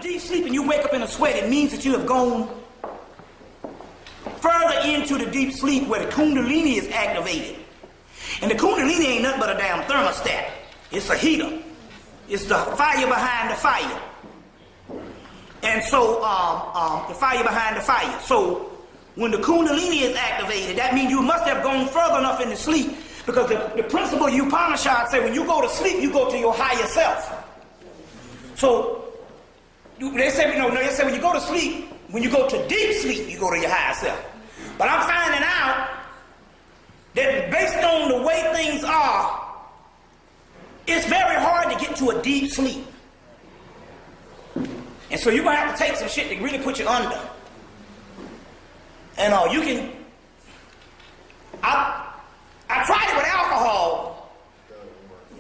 Deep sleep and you wake up in a sweat, it means that you have gone further into the deep sleep where the kundalini is activated. And the kundalini ain't nothing but a damn thermostat. It's a heater. It's the fire behind the fire. And so, the fire behind the fire. So, when the kundalini is activated, that means you must have gone further enough into sleep, because the principle of Upanishad say when you go to sleep, you go to your higher self. So, they say when you go to sleep, when you go to deep sleep, you go to your higher self. But I'm finding out that based on the way things are, it's very hard to get to a deep sleep. And so you're going to have to take some shit to really put you under. And you can... I tried it with alcohol,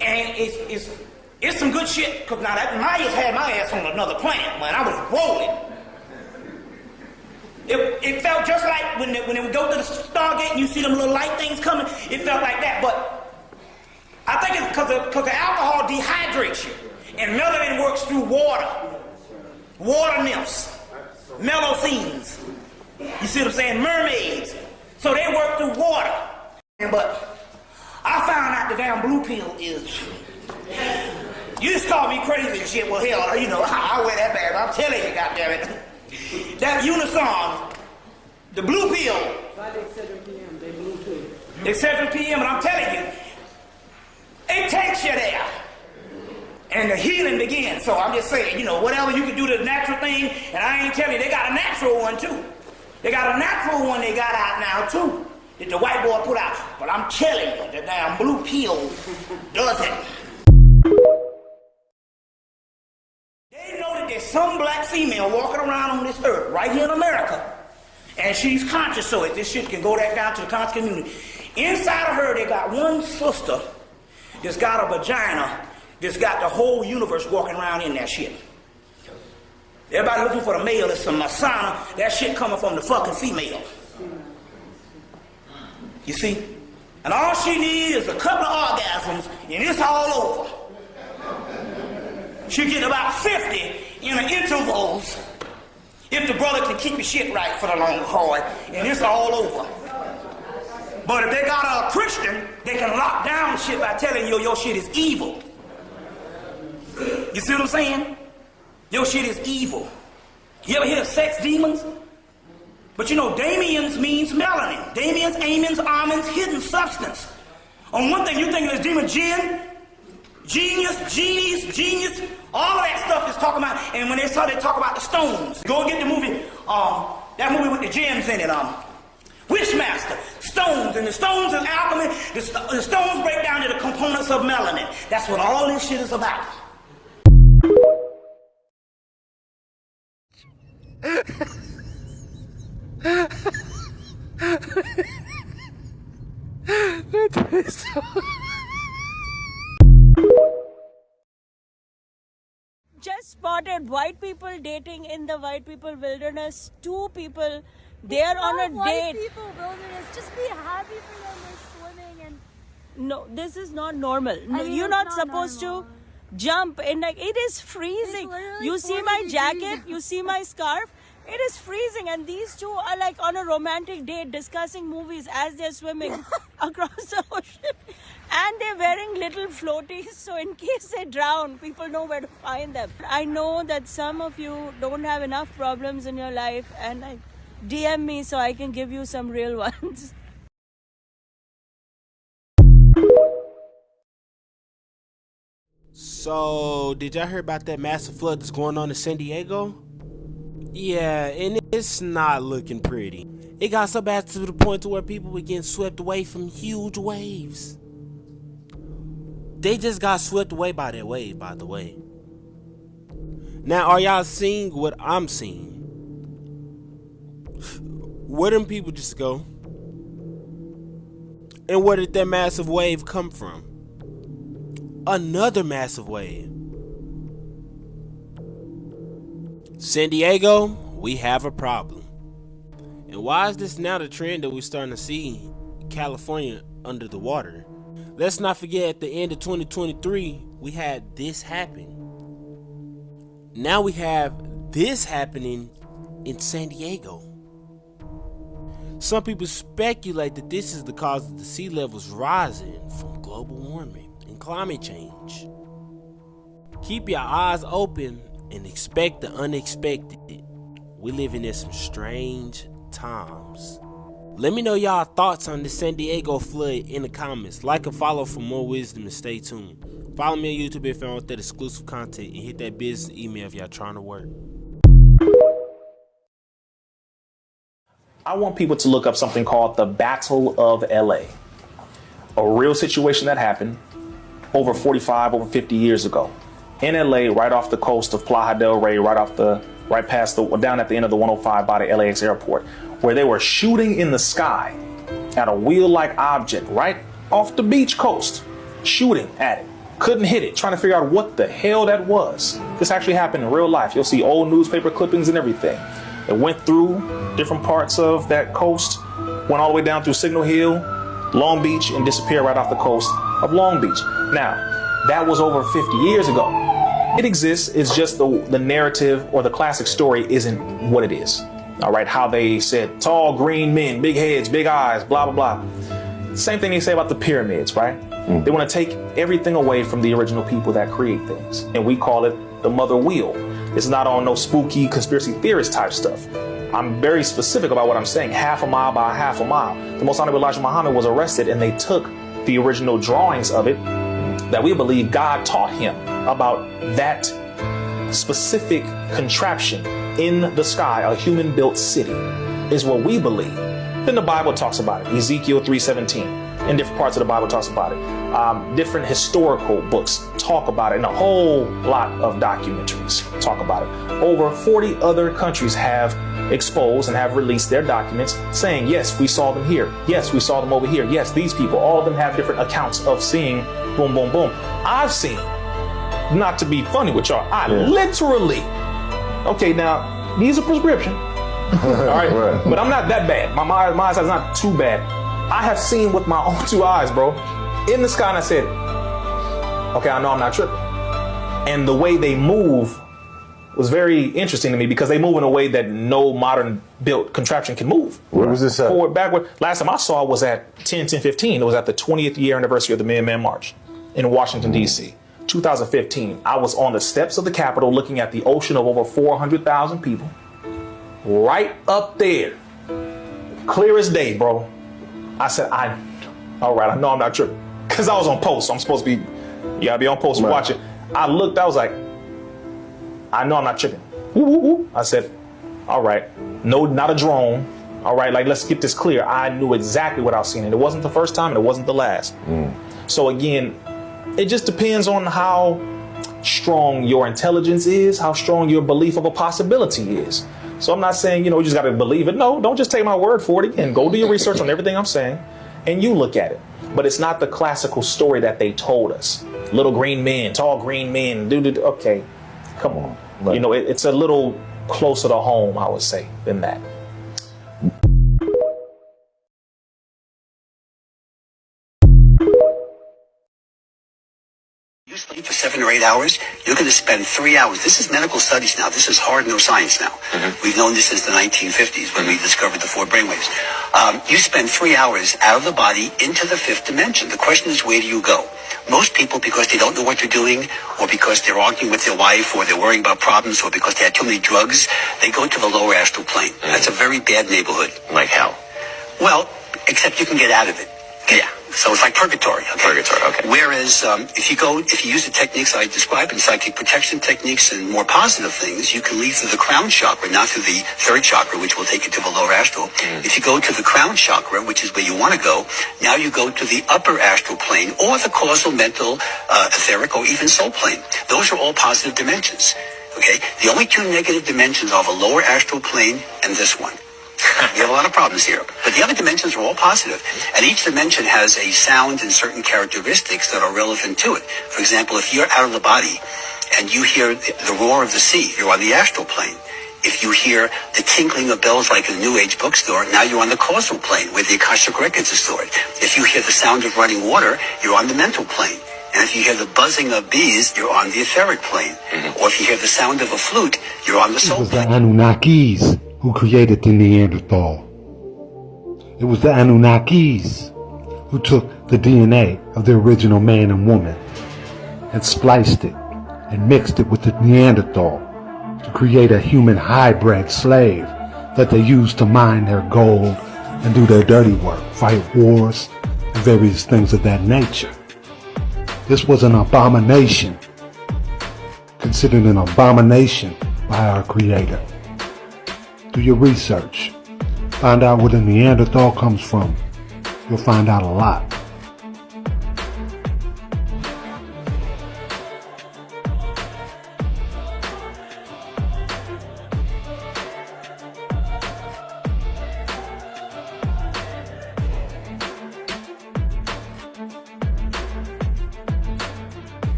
and it's some good shit, because now that Maya's had my ass on another planet, man. I was rolling. It felt just like when we go to the Stargate and you see them little light things coming, it felt like that. But I think it's because the alcohol dehydrates you, and melanin works through water nymphs, melosines. You see what I'm saying? Mermaids. So they work through water. But I found out the damn blue pill is... You just call me crazy and shit. Well, hell, I wear that bad. I'm telling you, goddammit. That unison, the blue pill. Friday at 7 p.m., they blue pill. It's 7 p.m., and I'm telling you, it takes you there. And the healing begins. So I'm just saying, whatever you can do the natural thing, and I ain't telling you, they got a natural one too. They got a natural one they got out now too, that the white boy put out. But I'm telling you, the damn blue pill does it. They know that there's some black female walking around on this earth, right here in America, and she's conscious, so this shit can go that down to the conscious community. Inside of her, they got one sister that's got a vagina that's got the whole universe walking around in that shit. Everybody looking for the male, it's some masana, that shit coming from the fucking female. You see? And all she needs is a couple of orgasms, and it's all over. She get about 50 in the intervals if the brother can keep his shit right for the long haul, and it's all over. But if they got a Christian, they can lock down shit by telling you your shit is evil. You see what I'm saying? Your shit is evil. You ever hear of sex demons? But Damians means melanin. Damians, amens, almonds, hidden substance. On one thing, you think it's demon jinn, genius, genies, genius, all of that stuff is talking about, and when they talk about the stones. Go and get the movie, that movie with the gems in it, Wishmaster, stones, and the stones is alchemy, the stones break down to the components of melanin. That's what all this shit is about. Just spotted white people dating in the white people wilderness. Two people, they are on a white date. People wilderness. Just be happy for them. They're swimming and. No, this is not normal. I mean, you're it's not not supposed normal. to jump in, like, it is freezing. You see my 40 jacket, degrees. you see my scarf. It is freezing, and these two are like on a romantic date discussing movies as they're swimming across the ocean. And they're wearing little floaties, so in case they drown, people know where to find them. I know that some of you don't have enough problems in your life, and like, DM me so I can give you some real ones. So, did y'all hear about that massive flood that's going on in San Diego? Yeah, and it's not looking pretty. It got so bad to the point to where people were getting swept away from huge waves. They just got swept away by that wave, by the way. Now, are y'all seeing what I'm seeing? Where them people just go? And where did that massive wave come from? Another massive wave. San Diego, we have a problem. And why is this now the trend that we're starting to see California under the water? Let's not forget, at the end of 2023, we had this happen. Now we have this happening in San Diego. Some people speculate that this is the cause of the sea levels rising from global warming and climate change. Keep your eyes open and expect the unexpected. We're living in some strange times. Let me know y'all thoughts on the San Diego flood in the comments. Like and follow for more wisdom and stay tuned. Follow me on YouTube if you want that exclusive content, and hit that business email if y'all trying to work. I want people to look up something called the Battle of LA. A real situation that happened over 50 years ago. In LA, right off the coast of Playa del Rey, down at the end of the 105 by the LAX airport, where they were shooting in the sky at a wheel-like object right off the beach coast, shooting at it. Couldn't hit it, trying to figure out what the hell that was. This actually happened in real life. You'll see old newspaper clippings and everything. It went through different parts of that coast, went all the way down through Signal Hill, Long Beach, and disappeared right off the coast of Long Beach. Now, that was over 50 years ago. It exists, it's just the narrative or the classic story isn't what it is. All right, how they said tall green men, big heads, big eyes, blah, blah, blah. Same thing they say about the pyramids, right? They want to take everything away from the original people that create things. And we call it the mother wheel. It's not on no spooky conspiracy theorist type stuff. I'm very specific about what I'm saying. Half a mile by half a mile. The Most Honorable Elijah Muhammad was arrested, and they took the original drawings of it that we believe God taught him about that specific contraption in the sky, a human-built city, is what we believe. Then the Bible talks about it. Ezekiel 3:17. In different parts of the Bible talks about it. Different historical books talk about it, and a whole lot of documentaries talk about it. Over 40 other countries have exposed and have released their documents saying, yes, we saw them here. Yes, we saw them over here. Yes, these people, all of them have different accounts of seeing boom, boom, boom. I've seen, not to be funny with y'all, literally, okay, now, these are prescription. All right, but I'm not that bad. My eyes is not too bad. I have seen with my own two eyes, bro, in the sky, and I said, okay, I know I'm not tripping. And the way they move was very interesting to me because they move in a way that no modern built contraption can move. Where was this at? Forward, backward. Last time I saw it was at 10/10/15. It was at the 20th year anniversary of the Minuteman March in Washington, D.C. 2015. I was on the steps of the Capitol looking at the ocean of over 400,000 people. Right up there. Clear as day, bro. I said, all right, I know I'm not tripping. Because I was on post, so I'm supposed to be, you gotta be on post to watch it. I looked, I was like, I know I'm not tripping. Woo, woo, woo. I said, all right, no, not a drone. All right, like, let's get this clear. I knew exactly what I was seeing. And it wasn't the first time, and it wasn't the last. So again, it just depends on how strong your intelligence is, how strong your belief of a possibility is. So I'm not saying, you just got to believe it. No, don't just take my word for it. Again, go do your research on everything I'm saying, and you look at it. But it's not the classical story that they told us. Little green men, tall green men, okay, come on. Right. It's a little closer to home, I would say, than that. You sleep for 7 or 8 hours, you're going to spend 3 hours. This is medical studies now. This is hard no science now. We've known this since the 1950s when we discovered the 4 brainwaves. You spend 3 hours out of the body into the 5th dimension. The question is, where do you go? Most people, because they don't know what they're doing, or because they're arguing with their wife, or they're worrying about problems, or because they had too many drugs, they go to the lower astral plane. That's a very bad neighborhood. Like hell? Well, except you can get out of it. Yeah. So it's like purgatory. Okay? Purgatory, okay. Whereas if you use the techniques I described in psychic protection techniques and more positive things, you can leave through the crown chakra, not through the 3rd chakra, which will take you to the lower astral. If you go to the crown chakra, which is where you want to go, now you go to the upper astral plane or the causal, mental, etheric, or even soul plane. Those are all positive dimensions. Okay? The only 2 negative dimensions are the lower astral plane and this one. You have a lot of problems here. But the other dimensions are all positive. And each dimension has a sound and certain characteristics that are relevant to it. For example, if you're out of the body and you hear the roar of the sea, you're on the astral plane. If you hear the tinkling of bells like in a New Age bookstore, now you're on the causal plane where the Akashic records are stored. If you hear the sound of running water, you're on the mental plane. And if you hear the buzzing of bees, you're on the etheric plane. Or if you hear the sound of a flute, you're on the soul It was the plane. Anunnakis who created the Neanderthal. It was the Anunnakis who took the DNA of the original man and woman and spliced it and mixed it with the Neanderthal to create a human hybrid slave that they used to mine their gold and do their dirty work, fight wars, and various things of that nature. This was an abomination, considered an abomination by our Creator. Do your research. Find out where the Neanderthal comes from. You'll find out a lot.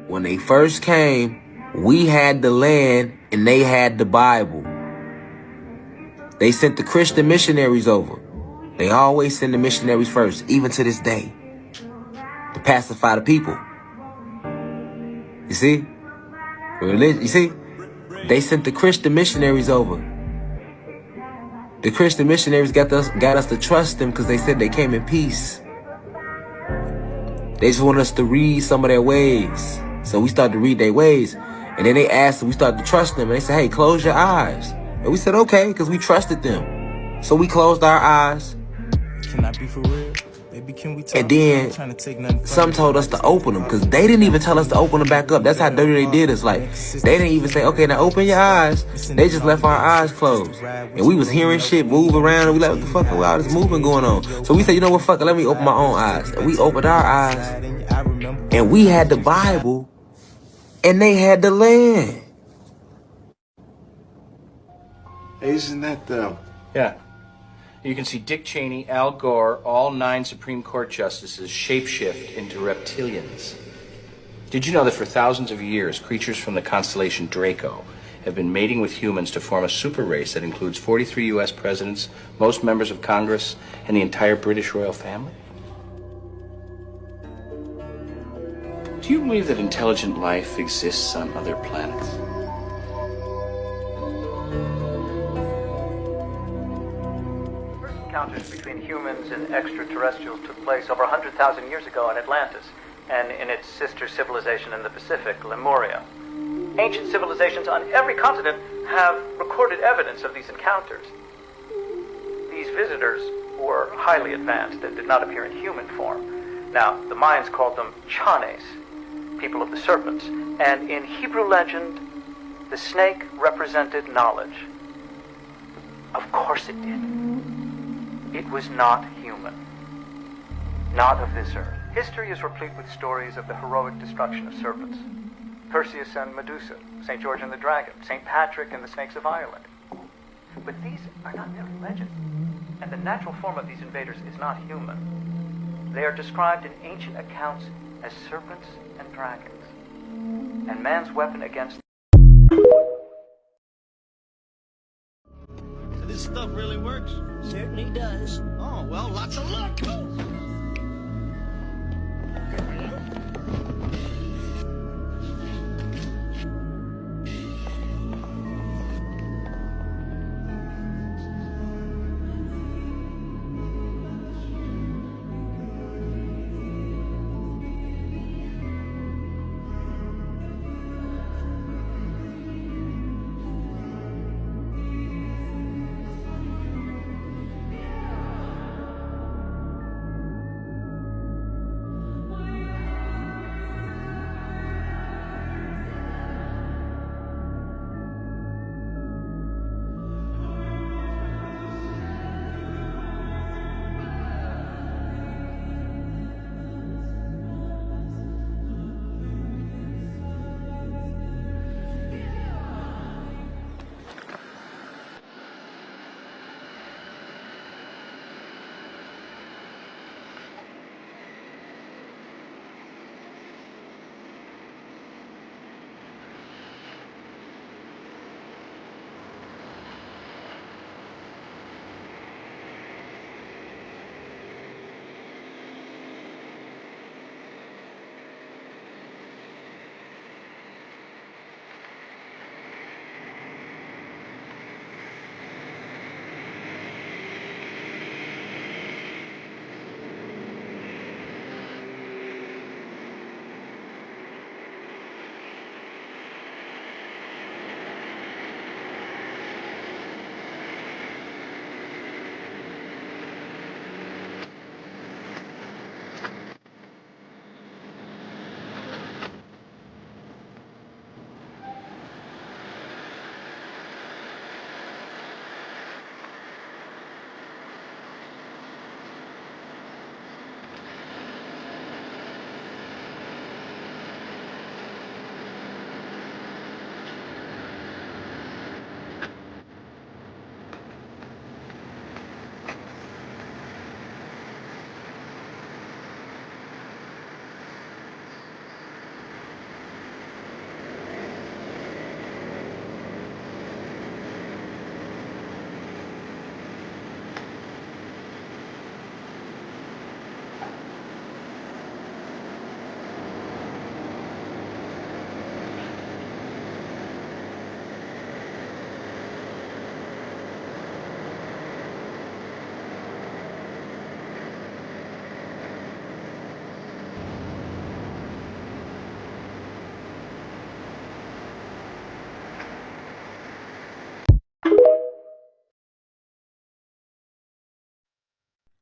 When they first came, we had the land and they had the Bible. They sent the Christian missionaries over. They always send the missionaries first, even to this day, to pacify the people. You see? Religion, you see? They sent the Christian missionaries over. The Christian missionaries got us to trust them because they said they came in peace. They just want us to read some of their ways. So we started to read their ways. And then they asked, we started to trust them. And they said, hey, close your eyes. And we said, okay, because we trusted them. So we closed our eyes. Can I be for real? Baby, can we talk? And then some told us to open them because they didn't even tell us to open them back up. That's how dirty they did us. Like, they didn't even say, okay, now open your eyes. They just left our eyes closed. And we was hearing shit move around. And we like, what the fuck is all this moving going on? So we said, you know what, fuck it, let me open my own eyes. And we opened our eyes. And we had the Bible. And they had the land. Hey, isn't that, Yeah. You can see Dick Cheney, Al Gore, all 9 Supreme Court justices shapeshift into reptilians. Did you know that for thousands of years, creatures from the constellation Draco have been mating with humans to form a super race that includes 43 U.S. presidents, most members of Congress, and the entire British royal family? Do you believe that intelligent life exists on other planets? First encounters between humans and extraterrestrials took place over 100,000 years ago in Atlantis and in its sister civilization in the Pacific, Lemuria. Ancient civilizations on every continent have recorded evidence of these encounters. These visitors were highly advanced and did not appear in human form. Now, the Mayans called them Chanes, people of the serpents, and in Hebrew legend, the snake represented knowledge. Of course it did. It was not human, not of this earth. History is replete with stories of the heroic destruction of serpents. Perseus and Medusa, St. George and the Dragon, St. Patrick and the Snakes of Ireland. But these are not merely legends, and the natural form of these invaders is not human. They are described in ancient accounts as serpents and dragons, and man's weapon against This stuff really works? Certainly does. Oh, well, lots of luck.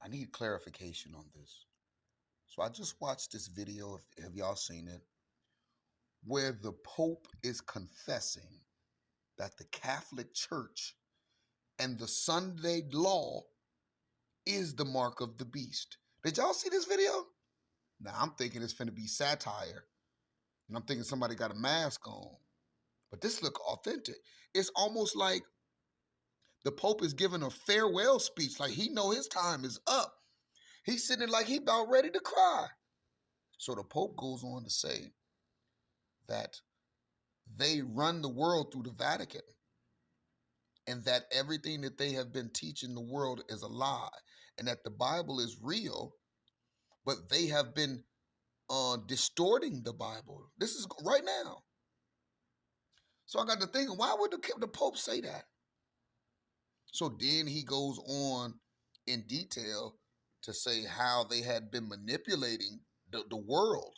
I need clarification on this. So I just watched this video, have y'all seen it, where the Pope is confessing that the Catholic Church and the Sunday law is the mark of the beast. Did y'all see this video? Now I'm thinking it's finna be satire, and I'm thinking somebody got a mask on. But this look authentic. It's almost like the Pope is giving a farewell speech, like he know his time is up. He's sitting like he about ready to cry. So the Pope goes on to say that they run the world through the Vatican, and that everything that they have been teaching the world is a lie, and that the Bible is real, but they have been distorting the Bible. This is right now. So I got to thinking, why would the Pope say that? So then he goes on in detail to say how they had been manipulating the world,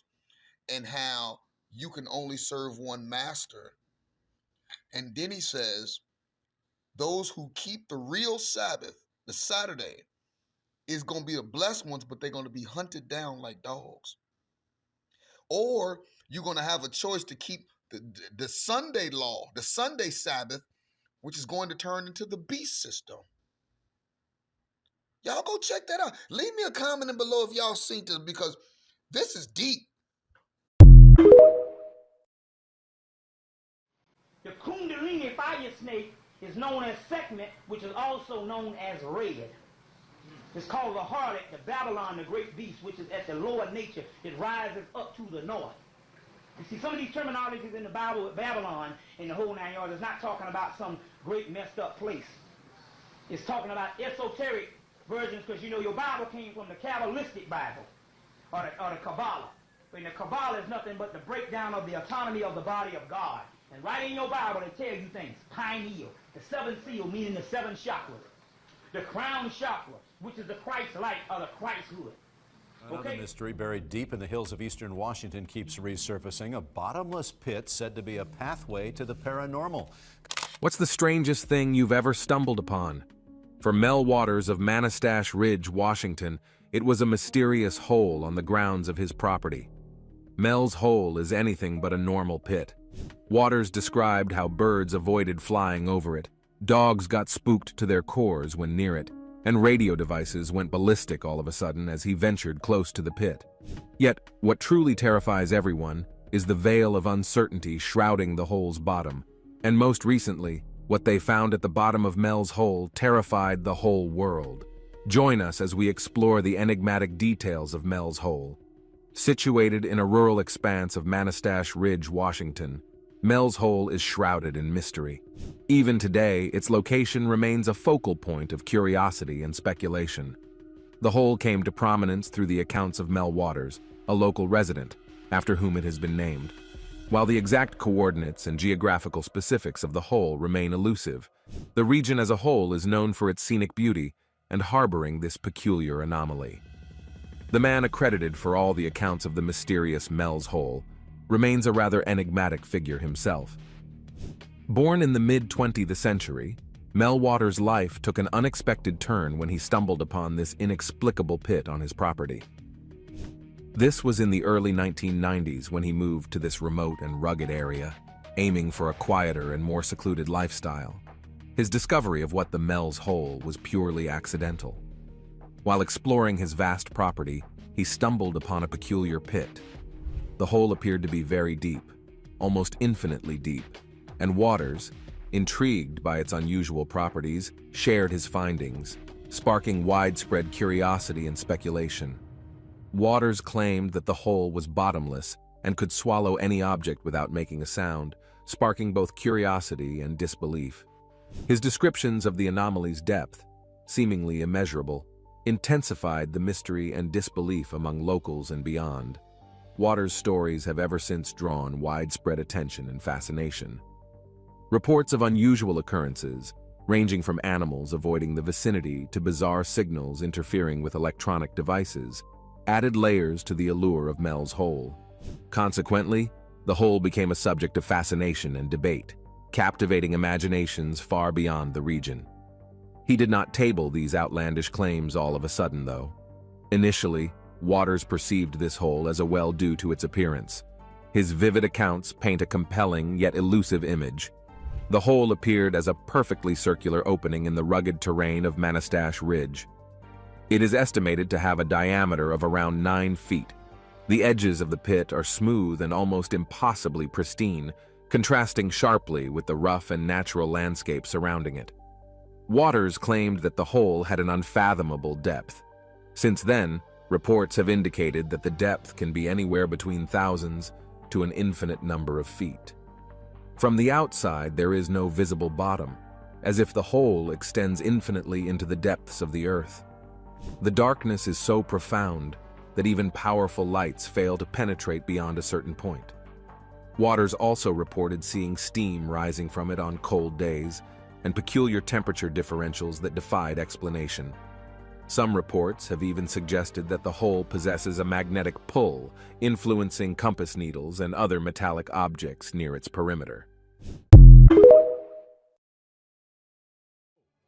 and how you can only serve one master. And then he says, those who keep the real Sabbath, the Saturday, is going to be the blessed ones, but they're going to be hunted down like dogs. Or you're going to have a choice to keep the Sunday law, the Sunday Sabbath, which is going to turn into the beast system. Y'all go check that out. Leave me a comment below if y'all seen this, because this is deep. The Kundalini fire snake is known as Sekhmet, which is also known as red. It's called the harlot, the Babylon, the great beast, which is at the lower nature. It rises up to the north. You see, some of these terminologies in the Bible with Babylon and the whole 9 yards is not talking about some great messed up place. It's talking about esoteric versions, because you know your Bible came from the Kabbalistic Bible, or the Kabbalah. And the Kabbalah is nothing but the breakdown of the autonomy of the body of God. And right in your Bible, they tell you things. Pineal, the seventh seal, meaning the seven chakras. The crown chakra, which is the Christ light or the Christhood. Another mystery buried deep in the hills of eastern Washington keeps resurfacing. A bottomless pit said to be a pathway to the paranormal. What's the strangest thing you've ever stumbled upon? For Mel Waters of Manastash Ridge, Washington, it was a mysterious hole on the grounds of his property. Mel's hole is anything but a normal pit. Waters described how birds avoided flying over it, dogs got spooked to their cores when near it, and radio devices went ballistic all of a sudden as he ventured close to the pit. Yet, what truly terrifies everyone is the veil of uncertainty shrouding the hole's bottom. And most recently, what they found at the bottom of Mel's hole terrified the whole world. Join us as we explore the enigmatic details of Mel's hole. Situated in a rural expanse of Manastash Ridge, Washington, Mel's hole is shrouded in mystery. Even today, its location remains a focal point of curiosity and speculation. The hole came to prominence through the accounts of Mel Waters, a local resident, after whom it has been named. While the exact coordinates and geographical specifics of the hole remain elusive, the region as a whole is known for its scenic beauty and harboring this peculiar anomaly. The man accredited for all the accounts of the mysterious Mel's hole remains a rather enigmatic figure himself. Born in the mid-20th century, Mel Waters' life took an unexpected turn when he stumbled upon this inexplicable pit on his property. This was in the early 1990s when he moved to this remote and rugged area, aiming for a quieter and more secluded lifestyle. His discovery of what the Mel's hole was purely accidental. While exploring his vast property, he stumbled upon a peculiar pit. The hole appeared to be very deep, almost infinitely deep, and Waters, intrigued by its unusual properties, shared his findings, sparking widespread curiosity and speculation. Waters claimed that the hole was bottomless and could swallow any object without making a sound, sparking both curiosity and disbelief. His descriptions of the anomaly's depth, seemingly immeasurable, intensified the mystery and disbelief among locals and beyond. Waters' stories have ever since drawn widespread attention and fascination. Reports of unusual occurrences, ranging from animals avoiding the vicinity to bizarre signals interfering with electronic devices, added layers to the allure of Mel's hole. Consequently, the hole became a subject of fascination and debate, captivating imaginations far beyond the region. He did not table these outlandish claims all of a sudden, though. Initially, Waters perceived this hole as a well due to its appearance. His vivid accounts paint a compelling yet elusive image. The hole appeared as a perfectly circular opening in the rugged terrain of Manastash Ridge. It is estimated to have a diameter of around 9 feet. The edges of the pit are smooth and almost impossibly pristine, contrasting sharply with the rough and natural landscape surrounding it. Waters claimed that the hole had an unfathomable depth. Since then, reports have indicated that the depth can be anywhere between thousands to an infinite number of feet. From the outside, there is no visible bottom, as if the hole extends infinitely into the depths of the earth. The darkness is so profound that even powerful lights fail to penetrate beyond a certain point. Waters also reported seeing steam rising from it on cold days and peculiar temperature differentials that defied explanation. Some reports have even suggested that the hole possesses a magnetic pull, influencing compass needles and other metallic objects near its perimeter.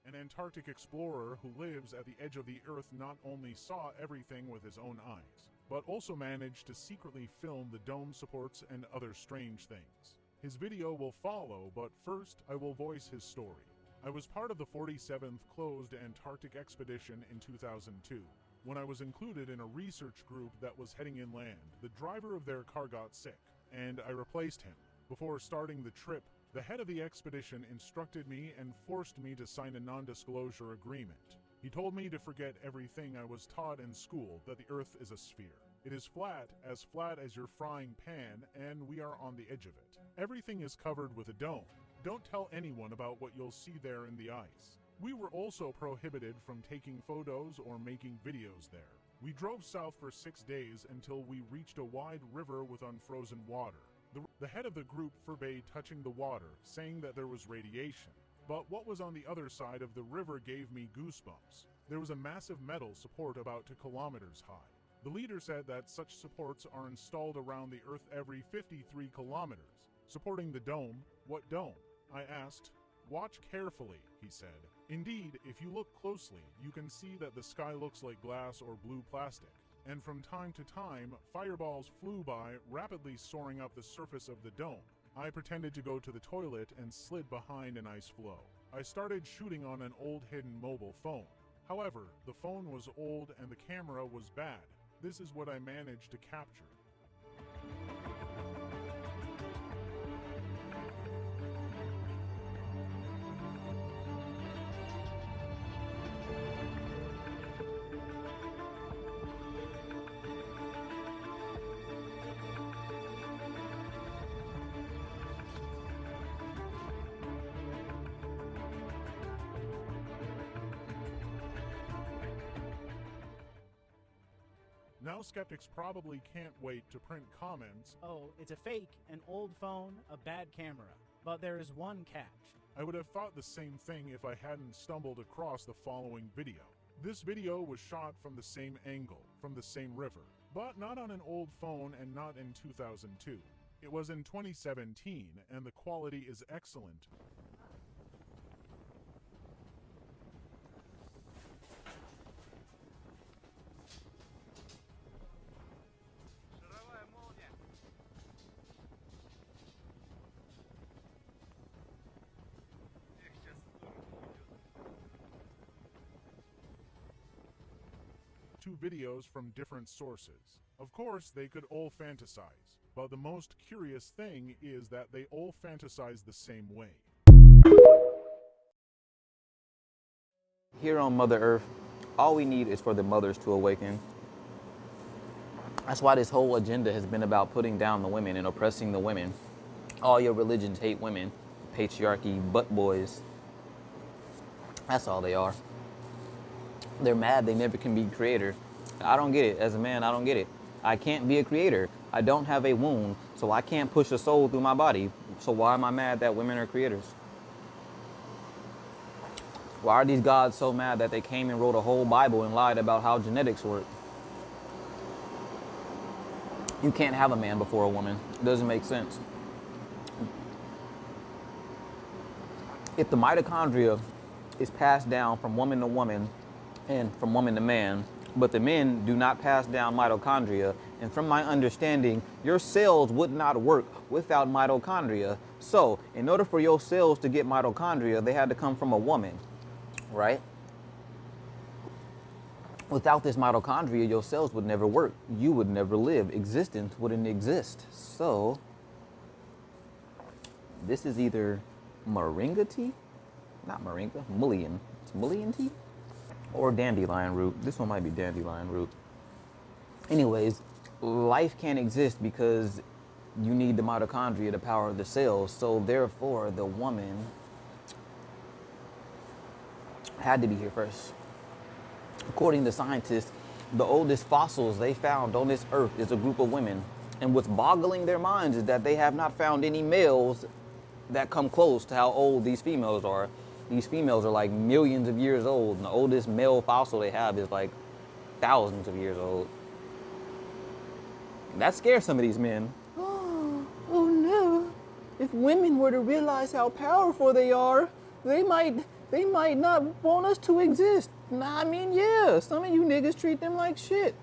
An Antarctic explorer who lives at the edge of the Earth not only saw everything with his own eyes, but also managed to secretly film the dome supports and other strange things. His video will follow, but first I will voice his story. I was part of the 47th closed Antarctic expedition in 2002. When I was included in a research group that was heading inland, the driver of their car got sick, and I replaced him. Before starting the trip, the head of the expedition instructed me and forced me to sign a non-disclosure agreement. He told me to forget everything I was taught in school, that the Earth is a sphere. It is flat as your frying pan, and we are on the edge of it. Everything is covered with a dome. Don't tell anyone about what you'll see there in the ice. We were also prohibited from taking photos or making videos there. We drove south for 6 days until we reached a wide river with unfrozen water. The head of the group forbade touching the water, saying that there was radiation. But what was on the other side of the river gave me goosebumps. There was a massive metal support about 2 kilometers high. The leader said that such supports are installed around the Earth every 53 kilometers. Supporting the dome? What dome? I asked. Watch carefully, he said. Indeed, if you look closely, you can see that the sky looks like glass or blue plastic. And from time to time, fireballs flew by, rapidly soaring up the surface of the dome. I pretended to go to the toilet and slid behind an ice floe. I started shooting on an old hidden mobile phone. However, the phone was old and the camera was bad. This is what I managed to capture. Now skeptics probably can't wait to print comments. Oh, it's a fake, an old phone, a bad camera. But there is one catch. I would have thought the same thing if I hadn't stumbled across the following video. This video was shot from the same angle, from the same river, but not on an old phone and not in 2002. It was in 2017, and the quality is excellent. Two videos from different sources. Of course, they could all fantasize, but the most curious thing is that they all fantasize the same way. Here on Mother Earth, all we need is for the mothers to awaken. That's why this whole agenda has been about putting down the women and oppressing the women. All your religions hate women, patriarchy, butt boys. That's all they are. They're mad they never can be creator. I don't get it. As a man, I don't get it. I can't be a creator. I don't have a womb, so I can't push a soul through my body. So why am I mad that women are creators? Why are these gods so mad that they came and wrote a whole Bible and lied about how genetics work? You can't have a man before a woman. It doesn't make sense. If the mitochondria is passed down from woman to woman and from woman to man, but the men do not pass down mitochondria. And from my understanding, your cells would not work without mitochondria. So, in order for your cells to get mitochondria, they had to come from a woman, right? Without this mitochondria, your cells would never work. You would never live. Existence wouldn't exist. So, this is either moringa tea, not moringa, mullein. It's mullein tea? Or dandelion root. This one might be dandelion root. Anyways, life can't exist because you need the mitochondria to power the cells. So therefore, the woman had to be here first. According to scientists, the oldest fossils they found on this earth is a group of women. And what's boggling their minds is that they have not found any males that come close to how old these females are. These females are like millions of years old, and the oldest male fossil they have is like thousands of years old. That scares some of these men. Oh no. If women were to realize how powerful they are, they might not want us to exist. Nah, I mean, yeah, some of you niggas treat them like shit.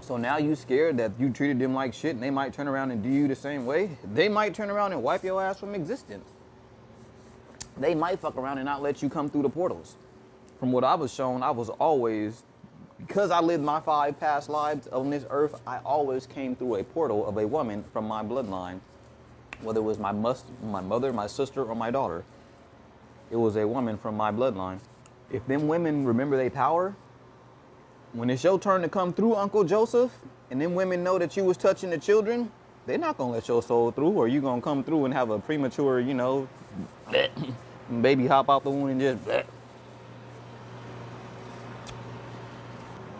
So now you scared that you treated them like shit and they might turn around and do you the same way? They might turn around and wipe your ass from existence. They might fuck around and not let you come through the portals. From what I was shown, I was always, because I lived my 5 past lives on this earth, I always came through a portal of a woman from my bloodline. Whether it was my mother, my sister, or my daughter. It was a woman from my bloodline. If them women remember their power, when it's your turn to come through, Uncle Joseph, and them women know that you was touching the children, they're not gonna let your soul through, or you gonna come through and have a premature, you know, baby hop out the womb and just bleh.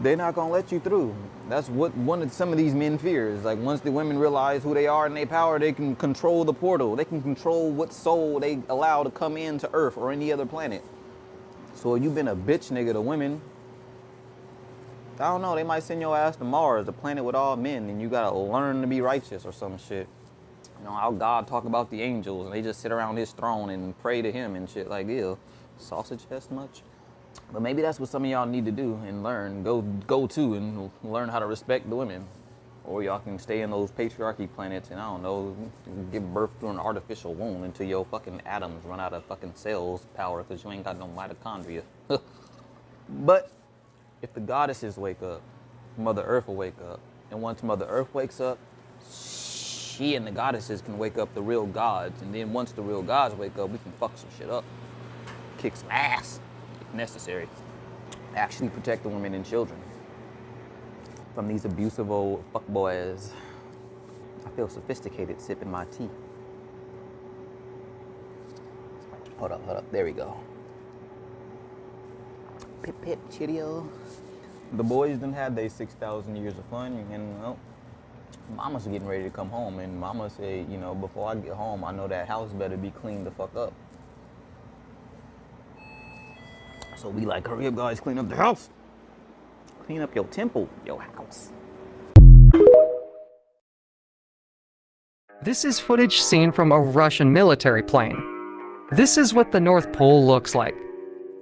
They're not gonna let you through. That's what some of these men fears. Like once the women realize who they are and their power, they can control the portal. They can control what soul they allow to come into Earth or any other planet. So if you've been a bitch nigga to women, I don't know, they might send your ass to Mars, a planet with all men, and you gotta learn to be righteous or some shit. You know, how God talk about the angels and they just sit around his throne and pray to him and shit like, ew, sausage fest much? But maybe that's what some of y'all need to do and learn, go to and learn how to respect the women. Or y'all can stay in those patriarchy planets and I don't know, give birth to an artificial womb until your fucking atoms run out of fucking cells power because you ain't got no mitochondria. But if the goddesses wake up, Mother Earth will wake up. And once Mother Earth wakes up, she and the goddesses can wake up the real gods. And then once the real gods wake up, we can fuck some shit up. Kick some ass if necessary. Actually protect the women and children from these abusive old fuckboys. I feel sophisticated sipping my tea. Hold up, there we go. Pip pip, Cheerio. The boys done had their 6,000 years of fun, and well, Mama's getting ready to come home, and Mama said, you know, before I get home, I know that house better be cleaned the fuck up. So we like, hurry up guys, clean up the house. Clean up your temple, your house. This is footage seen from a Russian military plane. This is what the North Pole looks like.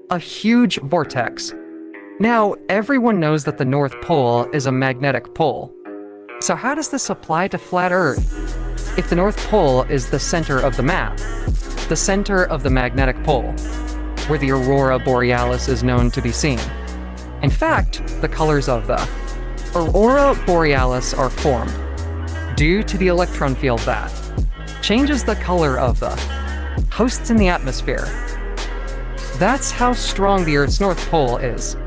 A huge vortex. Now, everyone knows that the North Pole is a magnetic pole. So how does this apply to flat Earth? If the North Pole is the center of the map, the center of the magnetic pole, where the aurora borealis is known to be seen. In fact, the colors of the aurora borealis are formed due to the electron field that changes the color of the hosts in the atmosphere. That's how strong the Earth's North Pole is.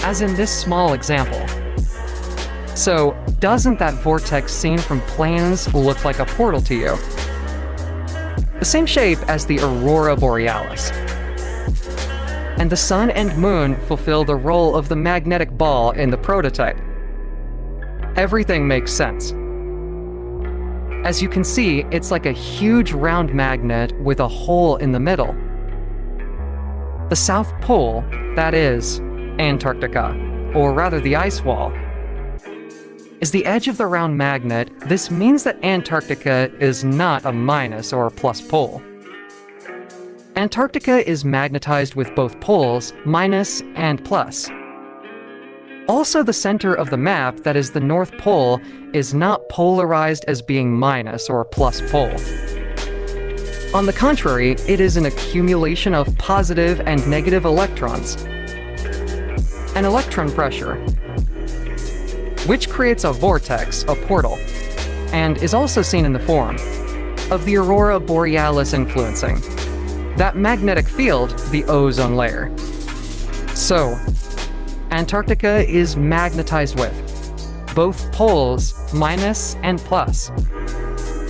As in this small example. So, doesn't that vortex seen from planes look like a portal to you? The same shape as the aurora borealis. And the sun and moon fulfill the role of the magnetic ball in the prototype. Everything makes sense. As you can see, it's like a huge round magnet with a hole in the middle. The South Pole, that is, Antarctica, or rather the ice wall, is the edge of the round magnet. This means that Antarctica is not a minus or a plus pole. Antarctica is magnetized with both poles, minus and plus. Also, the center of the map, that is the North Pole, is not polarized as being minus or plus pole. On the contrary, it is an accumulation of positive and negative electrons, an electron pressure, which creates a vortex, a portal, and is also seen in the form of the aurora borealis influencing that magnetic field, the ozone layer. So, Antarctica is magnetized with both poles, minus and plus.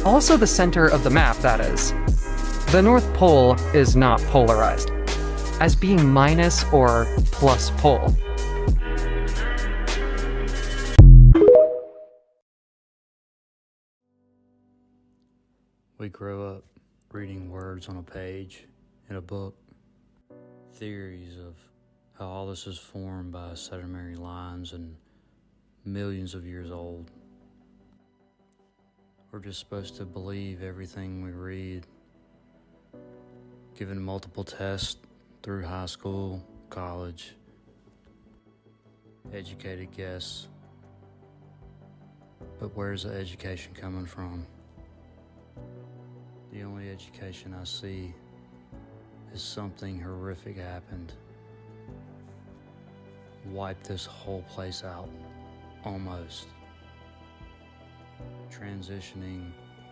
Also the center of the map, that is. The North Pole is not polarized, as being minus or plus pole. We grow up reading words on a page in a book, theories of how all this is formed by sedimentary lines and millions of years old. We're just supposed to believe everything we read, given multiple tests through high school, college, educated guess. But where's the education coming from? The only education I see is something horrific happened. Wipe this whole place out, almost. Transitioning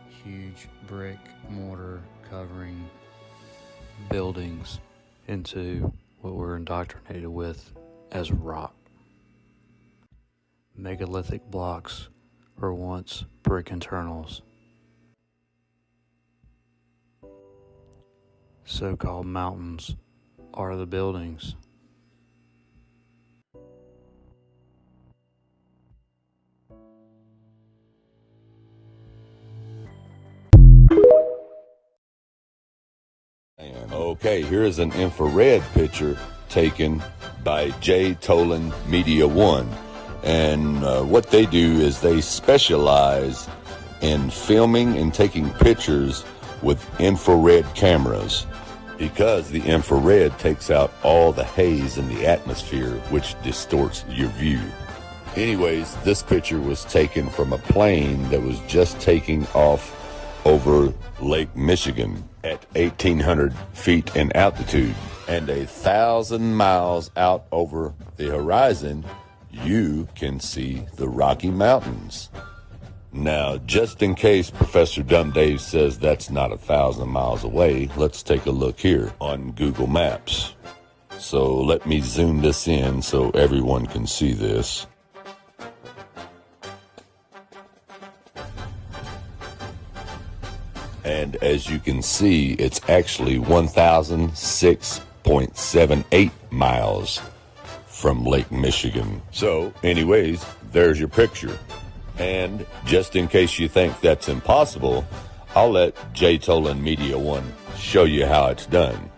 huge brick mortar covering buildings into what we're indoctrinated with as rock. Megalithic blocks were once brick internals. So-called mountains are the buildings. Okay, here is an infrared picture taken by J. Tolan Media One. And what they do is they specialize in filming and taking pictures with infrared cameras, because the infrared takes out all the haze in the atmosphere, which distorts your view. Anyways, this picture was taken from a plane that was just taking off over Lake Michigan at 1,800 feet in altitude, and 1,000 miles out over the horizon, you can see the Rocky Mountains. Now, just in case Professor Dumb Dave says that's not 1,000 miles away, let's take a look here on Google Maps. So let me zoom this in so everyone can see this. And as you can see, it's actually 1,006.78 miles from Lake Michigan. So, anyways, there's your picture. And just in case you think that's impossible, I'll let J. Tolan Media One show you how it's done.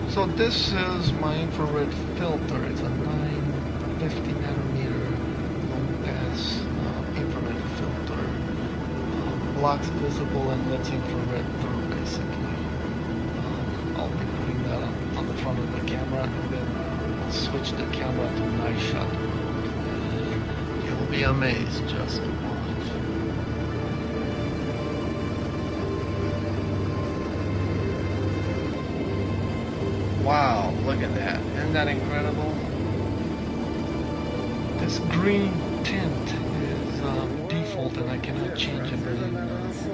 So this is my infrared filter. It's a 950 nanometer long pass infrared filter. Blocks visible and lets infrared through, basically. I'll be putting that on the front of the camera and then switch the camera to night shot. You'll be amazed, just watch. Wow, look at that. Isn't that incredible? This green tint is default and I cannot change it in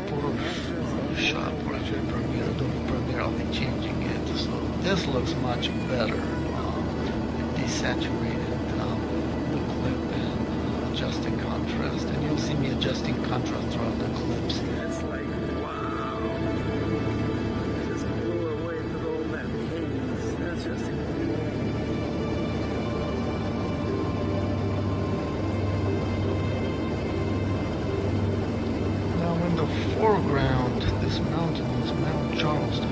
Photoshop or Premiere. I'll be changing it. So this looks much better. Desaturated the clip and adjusting contrast. And you'll see me adjusting contrast throughout the clips. It's like, wow. Just blew away to all that haze. That's just the foreground, this mountain is Mount Charleston.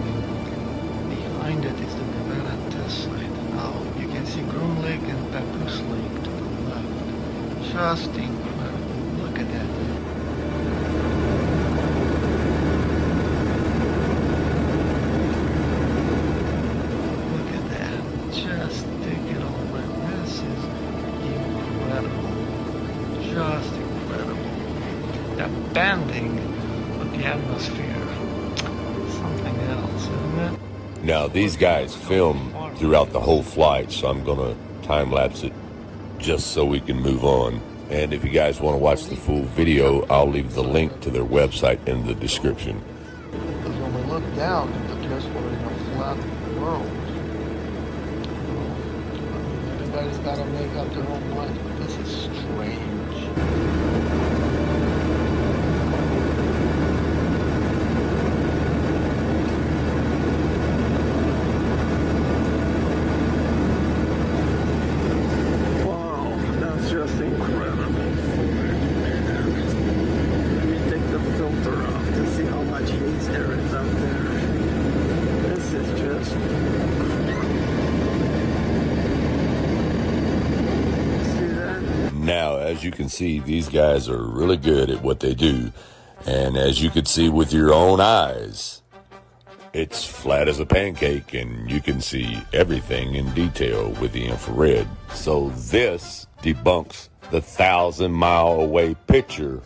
Behind it is the Nevada test site. Now you can see Groom Lake and Papoose Lake to the left. Just incredible. Look at that. Look at that. Just take it all in. This is incredible. Just incredible. That banding of the atmosphere. Something else, isn't it? Now, these guys film throughout the whole flight, so I'm going to time-lapse it just so we can move on. And if you guys want to watch the full video, I'll leave the link to their website in the description. Because when we look down, it appears we're in a flat world. Everybody's got to make up their own mind, but this is strange. Just incredible. Let me take the filter off to see how much haze there is out there. This is just see that? Now, as you can see, these guys are really good at what they do. And as you can see with your own eyes, it's flat as a pancake and you can see everything in detail with the infrared. So this debunks the 1,000-mile away picture